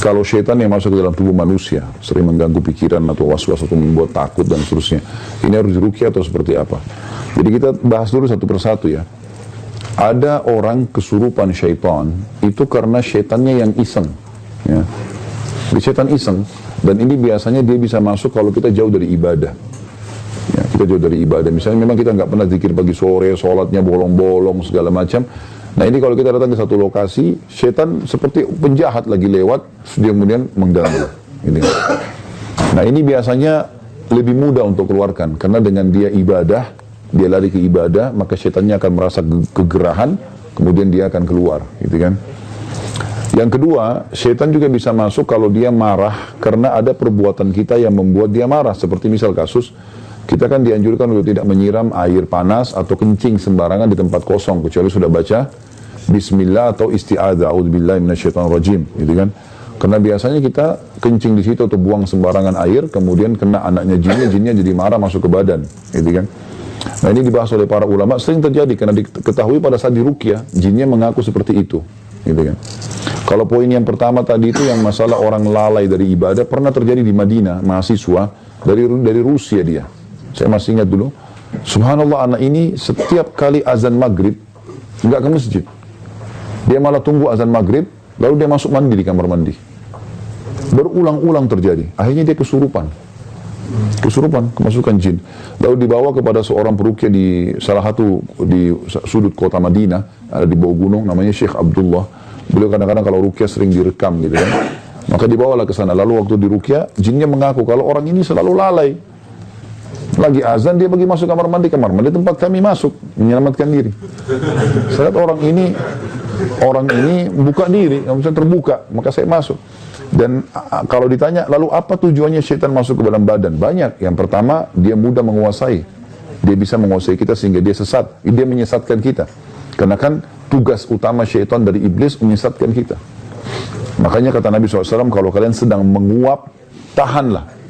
Kalau syaitan yang masuk ke dalam tubuh manusia, sering mengganggu pikiran atau was-was atau membuat takut dan seterusnya, ini harus diruqyah atau seperti apa? Jadi kita bahas dulu satu persatu ya. Ada orang kesurupan syaitan, itu karena syaitannya yang iseng. Ya. Jadi syaitan iseng, dan ini biasanya dia bisa masuk kalau kita jauh dari ibadah. Ya, kita jauh dari ibadah. Misalnya memang kita nggak pernah zikir pagi sore, sholatnya bolong-bolong segala macam. Nah ini kalau kita datang ke satu lokasi, setan seperti penjahat lagi lewat, dia kemudian mengganggu. Ini. Nah ini biasanya lebih mudah untuk keluarkan, karena dengan dia ibadah, dia lari ke ibadah, maka setannya akan merasa kegerahan, kemudian dia akan keluar, gitu kan. Yang kedua, setan juga bisa masuk kalau dia marah, karena ada perbuatan kita yang membuat dia marah. Seperti misal kasus, kita kan dianjurkan untuk tidak menyiram air panas atau kencing sembarangan di tempat kosong, kecuali sudah baca Bismillah atau isti'adzah, a'udzubillahi minasyaitonirrajim, gitu kan. Karena biasanya kita kencing di situ atau buang sembarangan air, kemudian kena anaknya jinnya jadi marah masuk ke badan, gitu kan. Nah ini dibahas oleh para ulama, sering terjadi karena diketahui pada saat diruqyah, jinnya mengaku seperti itu, gitu kan. Kalau poin yang pertama tadi itu yang masalah orang lalai dari ibadah, pernah terjadi di Madinah, mahasiswa dari Rusia dia. Saya masih ingat dulu, subhanallah anak ini setiap kali azan maghrib, nggak ke masjid. Dia malah tunggu azan maghrib, lalu dia masuk mandi di kamar mandi. Berulang-ulang terjadi, akhirnya dia kesurupan, kemasukan jin. Lalu dibawa kepada seorang peruqyah di salah satu di sudut kota Madinah, ada di bawah gunung, namanya Syekh Abdullah. Beliau kadang-kadang kalau ruqyah sering direkam gitu kan. Maka dibawalah ke sana. Lalu waktu diruqyah, jinnya mengaku kalau orang ini selalu lalai. Lagi azan dia pergi masuk kamar mandi tempat kami masuk menyelamatkan diri. Saat orang ini buka diri, misalnya terbuka, maka saya masuk. Dan kalau ditanya, lalu apa tujuannya syaitan masuk ke dalam badan? Banyak. Yang pertama, dia mudah menguasai. Dia bisa menguasai kita sehingga dia sesat. Dia menyesatkan kita. Karena kan tugas utama syaitan dari iblis menyesatkan kita. Makanya kata Nabi SAW, kalau kalian sedang menguap, tahanlah.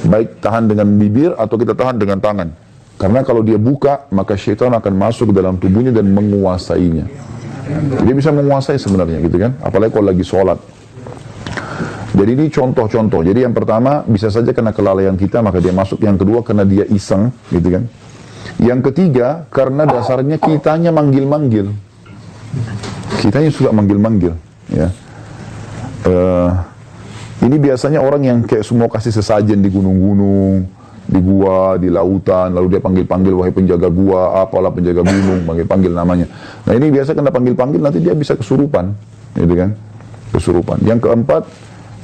Baik tahan dengan bibir atau kita tahan dengan tangan. Karena kalau dia buka, maka syaitan akan masuk ke dalam tubuhnya dan menguasainya. Dia bisa menguasai sebenarnya gitu kan. Apalagi kalau lagi sholat. Jadi ini contoh-contoh. Jadi yang pertama bisa saja karena kelalaian kita maka dia masuk. Yang kedua karena dia iseng gitu kan. Yang ketiga karena dasarnya kitanya manggil-manggil. Kitanya suka manggil-manggil ya. Ini biasanya orang yang kayak semua kasih sesajen di gunung-gunung, di gua, di lautan, lalu dia panggil-panggil, wahai penjaga gua, apalah penjaga gunung, panggil-panggil namanya. Nah ini biasa kena panggil-panggil, nanti dia bisa kesurupan, gitu kan, kesurupan. Yang keempat,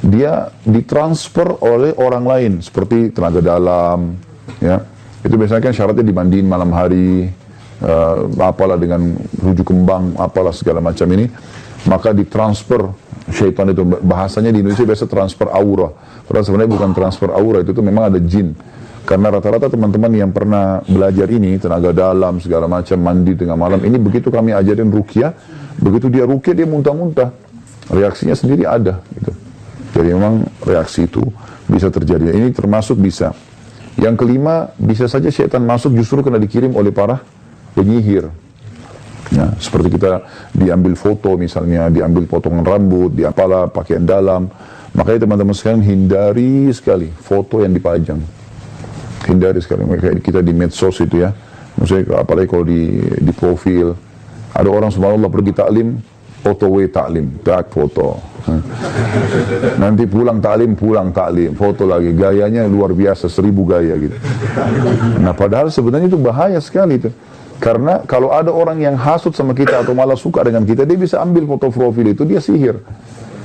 dia ditransfer oleh orang lain, seperti tenaga dalam, ya. Itu biasanya kan syaratnya dimandiin malam hari, apalah dengan rujuk kembang, apalah segala macam ini, maka ditransfer. Syaitan itu bahasanya di Indonesia biasa transfer aura. Padahal sebenarnya bukan transfer aura, itu memang ada jin. Karena rata-rata teman-teman yang pernah belajar ini, tenaga dalam, segala macam, mandi tengah malam, ini begitu kami ajarin ruqyah, begitu dia ruqyah dia muntah-muntah. Reaksinya sendiri ada. Gitu. Jadi memang reaksi itu bisa terjadi. Ini termasuk bisa. Yang kelima, bisa saja syaitan masuk justru karena dikirim oleh para penyihir. Ya, seperti kita diambil foto misalnya, diambil potongan rambut, diapalah pakaian dalam. Makanya teman-teman sekalian hindari sekali foto yang dipajang. Hindari sekali. Kayak kita di medsos itu ya. Maksudnya apalagi kalau di profil. Ada orang subhanallah pergi taklim, foto taklim, tak foto. Nanti pulang taklim, foto lagi. Gayanya luar biasa, 1000 gaya gitu. Nah padahal sebenarnya itu bahaya sekali itu. Karena kalau ada orang yang hasut sama kita atau malah suka dengan kita, dia bisa ambil foto profil itu, dia sihir.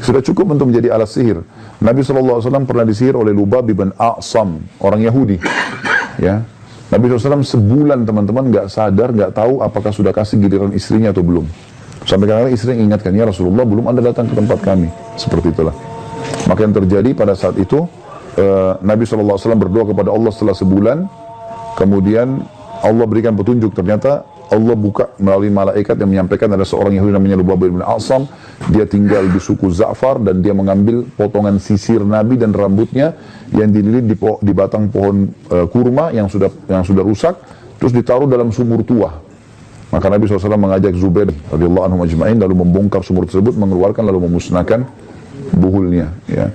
Sudah cukup untuk menjadi alat sihir. Nabi SAW pernah disihir oleh Lubab bin A'sam, orang Yahudi. Ya, Nabi SAW sebulan teman-teman nggak sadar, nggak tahu apakah sudah kasih giliran istrinya atau belum. Sampai kadang-kadang istri ingatkan, ya Rasulullah belum Anda datang ke tempat kami. Seperti itulah. Maka yang terjadi pada saat itu, Nabi SAW berdoa kepada Allah setelah sebulan, kemudian Allah berikan petunjuk, ternyata Allah buka melalui malaikat yang menyampaikan ada seorang Yahudi namanya Lubab bin A'sam, dia tinggal di suku Za'far dan dia mengambil potongan sisir Nabi dan rambutnya yang dililit di batang pohon kurma yang sudah rusak, terus ditaruh dalam sumur tua. Maka Nabi SAW mengajak Zubair radhiyallahu anhu majma'in lalu membongkar sumur tersebut, mengeluarkan lalu memusnahkan buhulnya. Ya.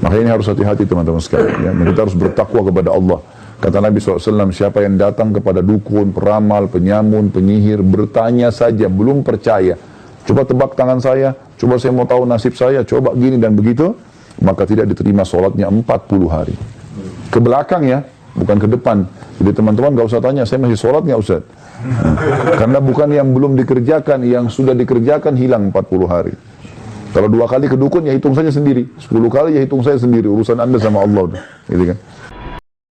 Makanya ini harus hati-hati teman-teman sekalian. Ya. Kita harus bertakwa kepada Allah. Kata Nabi SAW, siapa yang datang kepada dukun, peramal, penyamun, penyihir, bertanya saja, belum percaya. Coba tebak tangan saya, coba saya mau tahu nasib saya, coba gini dan begitu, maka tidak diterima sholatnya 40 hari. Ke belakang ya, bukan ke depan. Jadi teman-teman gak usah tanya, saya masih sholat gak Ustaz? Karena bukan yang belum dikerjakan, yang sudah dikerjakan hilang 40 hari. Kalau 2 kali ke dukun ya hitung saja sendiri, 10 kali ya hitung saya sendiri, urusan Anda sama Allah. Gitu kan?